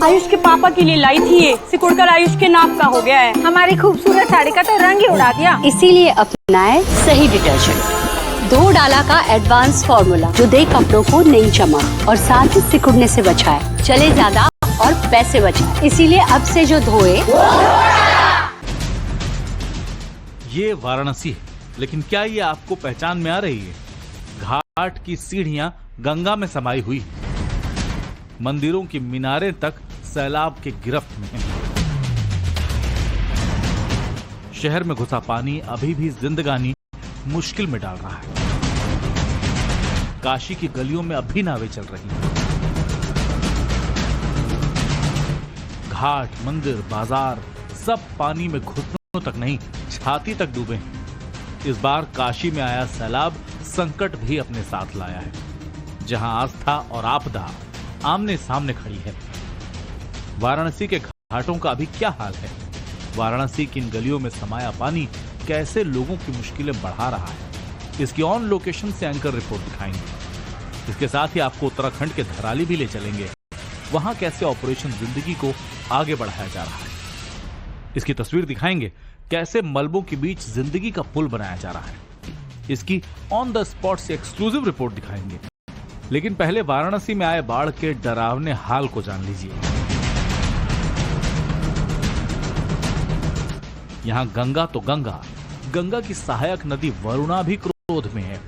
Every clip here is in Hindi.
आयुष के पापा के लिए लाई थी ये, सिकुड़कर आयुष के नाक का हो गया है। हमारी खूबसूरत साड़ी का तो रंग ही उड़ा दिया। इसीलिए अपनाए सही डिटर्जेंट, 2 डाला का एडवांस फॉर्मूला जो दे कपड़ों को नई चमक और साथ ही सिकुड़ने से बचाए, चले ज्यादा और पैसे बचाए। इसीलिए अब से जो धोए। ये वाराणसी है, लेकिन क्या ये आपको पहचान में आ रही है? घाट की सीढ़ियां गंगा में समाई हुई, मंदिरों की मीनारें तक सैलाब के गिरफ्त में हैं। शहर में घुसा पानी अभी भी जिंदगानी मुश्किल में डाल रहा है। काशी की गलियों में अब भी नावें चल रही हैं। घाट, मंदिर, बाजार सब पानी में घुटनों तक नहीं, छाती तक डूबे हैं। इस बार काशी में आया सैलाब संकट भी अपने साथ लाया है, जहां आस्था और आपदा आमने सामने खड़ी है। वाराणसी के घाटों का अभी क्या हाल है? वाराणसी की इन गलियों में समाया पानी कैसे लोगों की मुश्किलें बढ़ा रहा है? इसकी ऑन लोकेशन से एंकर रिपोर्ट दिखाएंगे। इसके साथ ही आपको उत्तराखंड के धराली भी ले चलेंगे, वहां कैसे ऑपरेशन जिंदगी को आगे बढ़ाया जा रहा है। इसकी तस्वीर दिखाएंगे, कैसे मलबों के बीच जिंदगी का पुल बनाया जा रहा है। इसकी ऑन द स्पॉट से एक्सक्लूसिव रिपोर्ट दिखाएंगे। लेकिन पहले वाराणसी में आए बाढ़ के डरावने हाल को जान लीजिए। यहां गंगा तो गंगा, गंगा की सहायक नदी वरुणा भी क्रोध में है।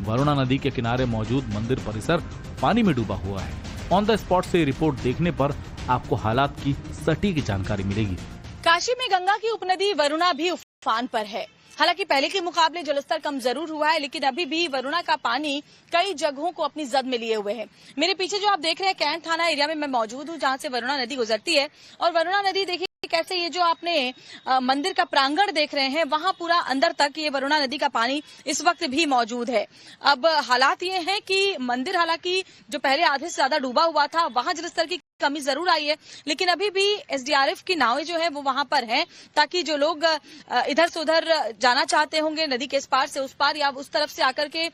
वरुणा नदी के किनारे मौजूद मंदिर परिसर पानी में डूबा हुआ है। ऑन द स्पॉट से रिपोर्ट देखने पर आपको हालात की सटीक जानकारी मिलेगी। काशी में गंगा की उपनदी वरुणा भी उफान पर है। हालांकि पहले के मुकाबले जलस्तर कम जरूर हुआ है, लेकिन अभी भी वरुणा का पानी कई जगहों को अपनी जद में लिए हुए है। मेरे पीछे जो आप देख रहे हैं कैंट थाना एरिया में मैं मौजूद हूं, जहां से वरुणा नदी गुजरती है। और वरुणा नदी देखिए कैसे ये जो आपने मंदिर का प्रांगण देख रहे हैं, वहां पूरा अंदर तक ये वरुणा नदी का पानी इस वक्त भी मौजूद है। अब हालात ये हैं कि मंदिर हालांकि जो पहले आधे से ज्यादा डूबा हुआ था, वहां जलस्तर की कमी जरूर आई है, लेकिन अभी भी एसडीआरएफ की नावें जो है वो वहां पर हैं, ताकि जो लोग इधर से उधर जाना चाहते होंगे, नदी के इस पार से उस पार या उस तरफ से आकर के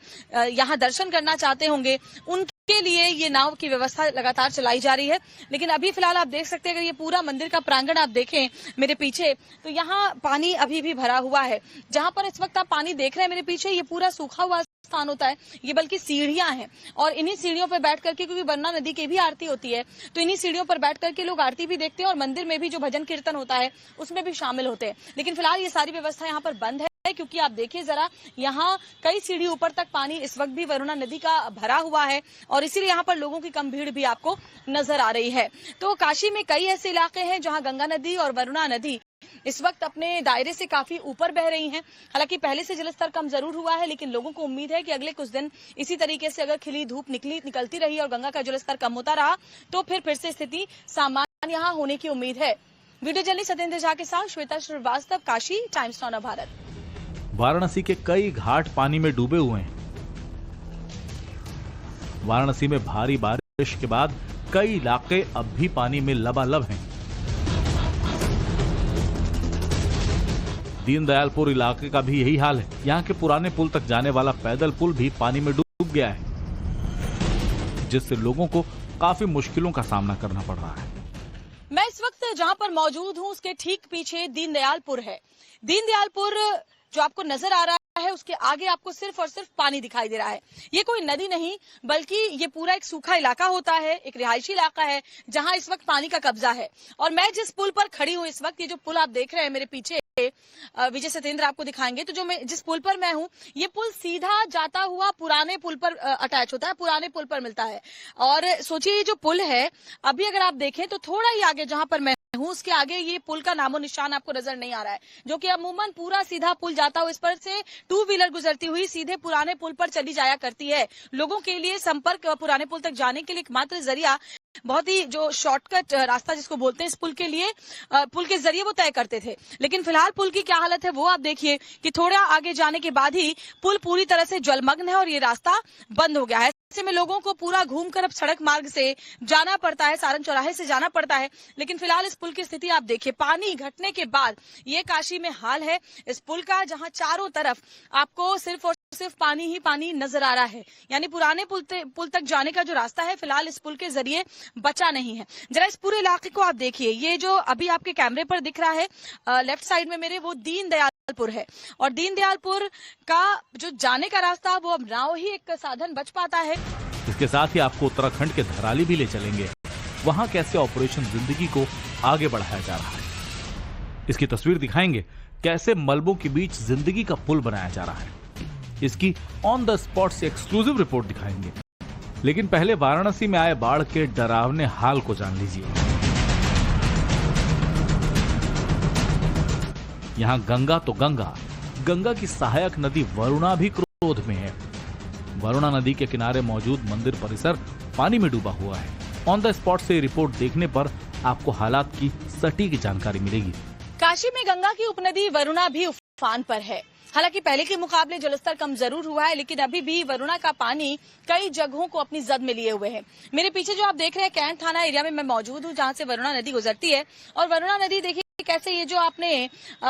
यहाँ दर्शन करना चाहते होंगे, उनके लिए ये नाव की व्यवस्था लगातार चलाई जा रही है। लेकिन अभी फिलहाल आप देख सकते हैं, अगर ये पूरा मंदिर का प्रांगण आप देखें मेरे पीछे, तो यहाँ पानी अभी भी भरा हुआ है। जहां पर इस वक्त आप पानी देख रहे हैं मेरे पीछे, ये पूरा सूखा हुआ स्थान होता है, ये बल्कि सीढ़ियां हैं। और इन्हीं सीढ़ियों पर बैठ करके, क्योंकि वरुणा नदी की भी आरती होती है, तो इन्हीं सीढ़ियों पर बैठ करके लोग आरती भी देखते हैं और मंदिर में भी जो भजन कीर्तन होता है उसमें भी शामिल होते हैं। लेकिन फिलहाल ये सारी व्यवस्था यहाँ पर बंद है, क्योंकि आप देखिए जरा, यहाँ कई सीढ़ी ऊपर तक पानी इस वक्त भी वरुणा नदी का भरा हुआ है और इसीलिए यहाँ पर लोगों की कम भीड़ भी आपको नजर आ रही है। तो काशी में कई ऐसे इलाके हैं जहाँ गंगा नदी और वरुणा नदी इस वक्त अपने दायरे से काफी ऊपर बह रही हैं। हालांकि पहले से जलस्तर कम जरूर हुआ है, लेकिन लोगों को उम्मीद है कि अगले कुछ दिन इसी तरीके से अगर खिली धूप निकलती रही और गंगा का जलस्तर कम होता रहा, तो फिर से स्थिति सामान्य यहाँ होने की उम्मीद है। वीडियो जर्नलिस्ट सत्येंद्र झा के साथ श्वेता श्रीवास्तव, काशी, टाइम्स नाउ भारत। वाराणसी के कई घाट पानी में डूबे हुए हैं। वाराणसी में भारी बारिश के बाद कई इलाके अब भी पानी में लबालब हैं। दीनदयालपुर इलाके का भी यही हाल है। यहाँ के पुराने पुल तक जाने वाला पैदल पुल भी पानी में डूब गया है, जिससे लोगों को काफी मुश्किलों का सामना करना पड़ रहा है। मैं इस वक्त जहाँ पर मौजूद हूँ उसके ठीक पीछे दीनदयालपुर है। दीनदयालपुर जो आपको नजर आ रहा है, उसके आगे आपको सिर्फ और सिर्फ पानी दिखाई दे रहा है। ये कोई नदी नहीं, बल्कि ये पूरा एक सूखा इलाका होता है, एक रिहायशी इलाका है, जहां इस वक्त पानी का कब्जा है। और मैं जिस पुल पर खड़ी हूँ इस वक्त, ये जो पुल आप देख रहे हैं मेरे पीछे, विजय सत्येंद्र आपको दिखाएंगे, तो जिस पुल पर मैं हूँ, ये पुल सीधा जाता हुआ पुराने पुल पर अटैच होता है, पुराने पुल पर मिलता है। और सोचिए ये जो पुल है, अभी अगर आप देखें तो थोड़ा ही आगे जहां पर मैं हूँ, उसके आगे ये पुल का नामो निशान आपको नजर नहीं आ रहा है, जो कि अमूमन पूरा सीधा पुल जाता हुआ इस पर से 2 व्हीलर गुजरती हुई सीधे पुराने पुल पर चली जाया करती है। लोगों के लिए संपर्क पुराने पुल तक जाने के लिए एकमात्र जरिया, बहुत ही जो शॉर्टकट रास्ता जिसको बोलते हैं, इस पुल के लिए पुल के जरिए वो तय करते थे। लेकिन फिलहाल पुल की क्या हालत है वो आप देखिए कि थोड़ा आगे जाने के बाद ही पुल पूरी तरह से जलमग्न है और ये रास्ता बंद हो गया है। ऐसे में लोगों को पूरा घूमकर अब सड़क मार्ग से जाना पड़ता है, सारन चौराहे से जाना पड़ता है। लेकिन फिलहाल इस पुल की स्थिति आप देखिए, पानी घटने के बाद ये काशी में हाल है इस पुल का, जहां चारों तरफ आपको सिर्फ और सिर्फ पानी ही पानी नजर आ रहा है, यानी पुराने पुल तक जाने का जो रास्ता है फिलहाल इस पुल के जरिए बचा नहीं है। जरा इस पूरे इलाके को आप देखिए, ये जो अभी आपके कैमरे पर दिख रहा है लेफ्ट साइड में मेरे, वो दीनदयालपुर है और दीनदयालपुर का जो जाने का रास्ता वो अब नाव ही एक साधन बच पाता है। इसके साथ ही आपको उत्तराखंड के धराली भी ले चलेंगे, वहां कैसे ऑपरेशन जिंदगी को आगे बढ़ाया जा रहा है। इसकी तस्वीर दिखाएंगे, कैसे मलबों के बीच जिंदगी का पुल बनाया जा रहा है। इसकी ऑन द स्पॉट से एक्सक्लूसिव रिपोर्ट दिखाएंगे, लेकिन पहले वाराणसी में आए बाढ़ के डरावने हाल को जान लीजिए। यहां गंगा तो गंगा की सहायक नदी वरुणा भी क्रोध में है। वरुणा नदी के किनारे मौजूद मंदिर परिसर पानी में डूबा हुआ है। ऑन द स्पॉट से रिपोर्ट देखने पर आपको हालात की सटीक जानकारी मिलेगी। काशी में गंगा की उपनदी वरुणा भी उफान पर है। हालांकि पहले के मुकाबले जलस्तर कम जरूर हुआ है, लेकिन अभी भी वरुणा का पानी कई जगहों को अपनी जद में लिए हुए है। मेरे पीछे जो आप देख रहे हैं कैंट थाना एरिया में मैं मौजूद हूं, जहां से वरुणा नदी गुजरती है। और वरुणा नदी देखिए कैसे, ये जो आपने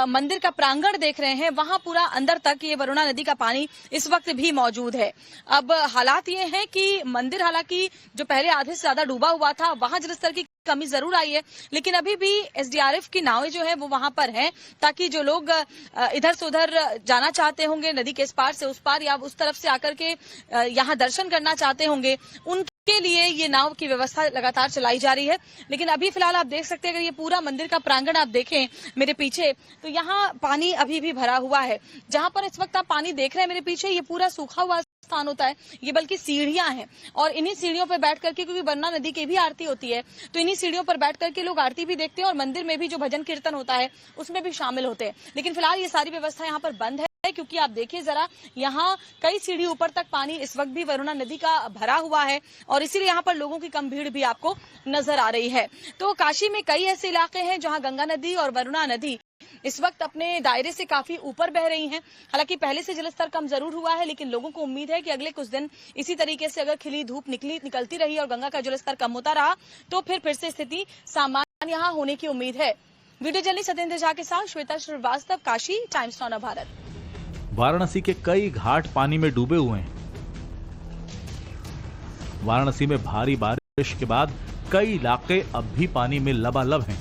मंदिर का प्रांगण देख रहे हैं वहां पूरा अंदर तक ये वरुणा नदी का पानी इस वक्त भी मौजूद है। अब हालात ये हैं कि मंदिर हालांकि जो पहले आधे से ज्यादा डूबा हुआ था वहां जलस्तर की कमी जरूर आई है, लेकिन अभी भी एसडीआरएफ की नावें जो है वो वहां पर हैं, ताकि जो लोग इधर से उधर जाना चाहते होंगे, नदी के इस पार से उस पार या उस तरफ से आकर के यहाँ दर्शन करना चाहते होंगे, उनके लिए ये नाव की व्यवस्था लगातार चलाई जा रही है। लेकिन अभी फिलहाल आप देख सकते हैं, अगर ये पूरा मंदिर का प्रांगण आप देखें मेरे पीछे, तो यहाँ पानी अभी भी भरा हुआ है। जहां पर इस वक्त आप पानी देख रहे हैं मेरे पीछे, ये पूरा सूखा हुआ स्थान होता है, ये बल्कि सीढ़ियां हैं और इन्हीं सीढ़ियों पर बैठ करके, क्योंकि वरुणा नदी की भी आरती होती है, तो इन्हीं सीढ़ियों पर बैठ करके लोग आरती भी देखते हैं और मंदिर में भी जो भजन कीर्तन होता है उसमें भी शामिल होते हैं। लेकिन फिलहाल ये सारी व्यवस्था यहाँ पर बंद है, क्योंकि आप देखिए जरा, यहाँ कई सीढ़ी ऊपर तक पानी इस वक्त भी वरुणा नदी का भरा हुआ है और इसीलिए यहाँ पर लोगों की कम भीड़ भी आपको नजर आ रही है। तो काशी में कई ऐसे इलाके हैं जहाँ गंगा नदी और वरुणा नदी इस वक्त अपने दायरे से काफी ऊपर बह रही हैं। हालांकि पहले से जलस्तर कम जरूर हुआ है, लेकिन लोगों को उम्मीद है कि अगले कुछ दिन इसी तरीके से अगर खिली धूप निकलती रही और गंगा का जलस्तर कम होता रहा तो फिर से स्थिति सामान्य यहाँ होने की उम्मीद है। वीडियो जर्नलिस्ट सत्येंद्र झा के साथ श्वेता श्रीवास्तव, काशी, टाइम्स नाउ भारत। वाराणसी के कई घाट पानी में डूबे हुए हैं। वाराणसी में भारी बारिश के बाद कई इलाके अब भी पानी में लबालब हैं।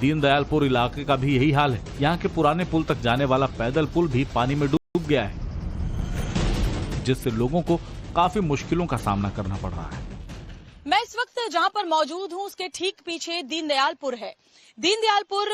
दीनदयालपुर इलाके का भी यही हाल है। यहाँ के पुराने पुल तक जाने वाला पैदल पुल भी पानी में डूब गया है, जिससे लोगों को काफी मुश्किलों का सामना करना पड़ रहा है। मैं इस वक्त जहां पर मौजूद हूं उसके ठीक पीछे दीनदयालपुर है। दीनदयालपुर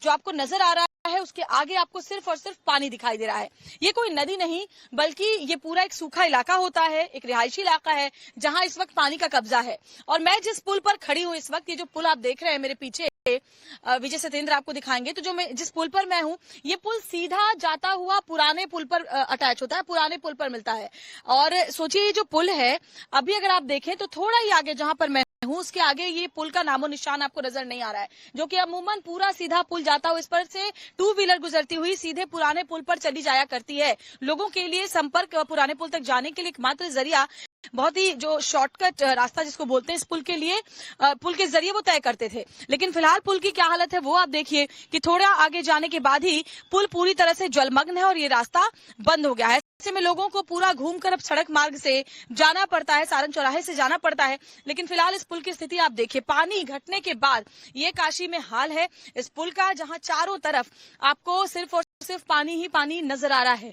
जो आपको नजर आ रहा है उसके आगे आपको सिर्फ और सिर्फ पानी दिखाई दे रहा है। ये कोई नदी नहीं बल्कि ये पूरा एक सूखा इलाका होता है, एक रिहायशी इलाका है जहां इस वक्त पानी का कब्जा है। और मैं जिस पुल पर खड़ी हूं इस वक्त, ये जो पुल आप देख रहे हैं मेरे पीछे, विजय सत्येंद्र आपको दिखाएंगे, तो जिस पुल पर मैं हूं ये पुल सीधा जाता हुआ पुराने पुल पर अटैच होता है, पुराने पुल पर मिलता है। और सोचिए ये जो पुल है अभी अगर आप देखें तो थोड़ा ही आगे जहां पर मैं हूं उसके आगे ये पुल का नामो निशान आपको नजर नहीं आ रहा है, जो कि अमूमन पूरा सीधा पुल जाता हुआ इस पर से टू व्हीलर गुजरती हुई सीधे पुराने पुल पर चली जाया करती है। लोगों के लिए संपर्क पुराने पुल तक जाने के लिए एकमात्र जरिया, बहुत ही जो शॉर्टकट रास्ता जिसको बोलते हैं इस पुल के लिए, पुल के जरिए वो तय करते थे। लेकिन फिलहाल पुल की क्या हालत है वो आप देखिए कि थोड़ा आगे जाने के बाद ही पुल पूरी तरह से जलमग्न है और ये रास्ता बंद हो गया है। ऐसे में लोगों को पूरा घूमकर अब सड़क मार्ग से जाना पड़ता है, सारन चौराहे से जाना पड़ता है। लेकिन फिलहाल इस पुल की स्थिति आप देखिए, पानी घटने के बाद ये काशी में हाल है इस पुल का, जहां चारों तरफ आपको सिर्फ और सिर्फ पानी ही पानी नजर आ रहा है।